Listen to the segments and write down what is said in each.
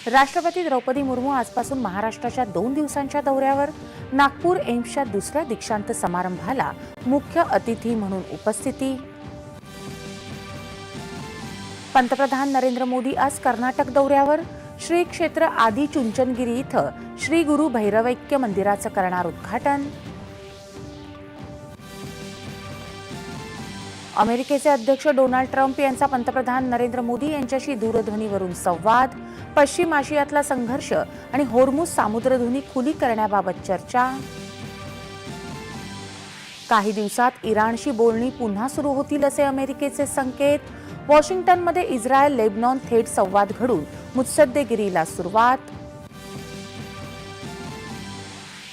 राष्ट्रपती द्रौपदी मुर्मू आजपासून महाराष्ट्राच्या 2 दिवसांच्या दौऱ्यावर. नागपूर एम्सच्या दुसऱ्या दीक्षांत समारंभाला मुख्य अतिथी म्हणून उपस्थिती. पंतप्रधान नरेंद्र मोदी आज कर्नाटक दौऱ्यावर. श्री क्षेत्र आदि चुंचनगिरी इथं श्री गुरु भैरवैक्य मंदिराचं करणार उद्घाटन. अमेरिकेचे अध्यक्ष डोनाल्ड ट्रम्प यांचा पंतप्रधान नरेंद्र मोदी यांच्याशी दूरध्वनीवरून संवाद. पश्चिम आशियातला संघर्ष आणि होर्मुझ सामुद्रधुनी खुली करण्याबाबत चर्चा. काही दिवसात इराणशी बोलणी पुन्हा सुरू होतील असे अमेरिकेचे संकेत. वॉशिंग्टनमध्ये इस्रायल लेबनॉन थेट संवाद घडून मुत्सद्देगिरीला सुरुवात.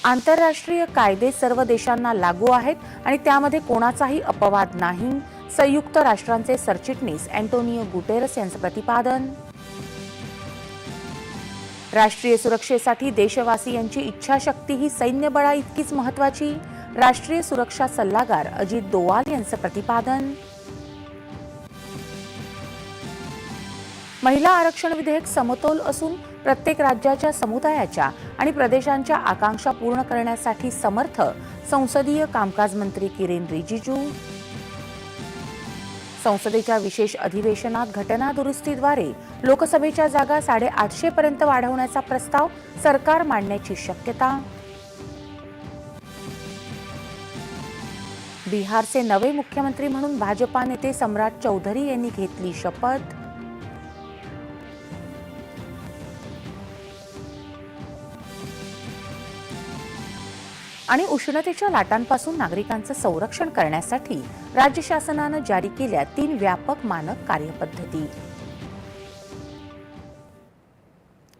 आंतरराष्ट्रीय कायदे सर्व देशांना लागू आहेत आणि त्यामध्ये कोणाचाही अपवाद नाही. संयुक्त राष्ट्रांचे सरचिटणीस अँटोनियो गुटेरस यांचं प्रतिपादन. राष्ट्रीय सुरक्षेसाठी देशवासियांची इच्छाशक्ती ही सैन्य बळा इतकीच महत्वाची. राष्ट्रीय सुरक्षा सल्लागार अजित डोवाल यांचं प्रतिपादन. महिला आरक्षण विधेयक समतोल असून प्रत्येक राज्याच्या, समुदायाच्या आणि प्रदेशांच्या आकांक्षा पूर्ण करण्यासाठी समर्थ. संसदीय कामकाज मंत्री किरेन रिजिजू. संसदेच्या विशेष अधिवेशनात घटना दुरुस्तीद्वारे लोकसभेच्या जागा 850 पर्यंत वाढवण्याचा प्रस्ताव सरकार मांडण्याची शक्यता. बिहारचे नवे मुख्यमंत्री म्हणून भाजपा नेते सम्राट चौधरी यांनी घेतली शपथ. आणि उष्णतेच्या लाटांपासून नागरिकांचं संरक्षण करण्यासाठी राज्य शासनानं जारी केल्या 3 व्यापक मानक कार्यपद्धती.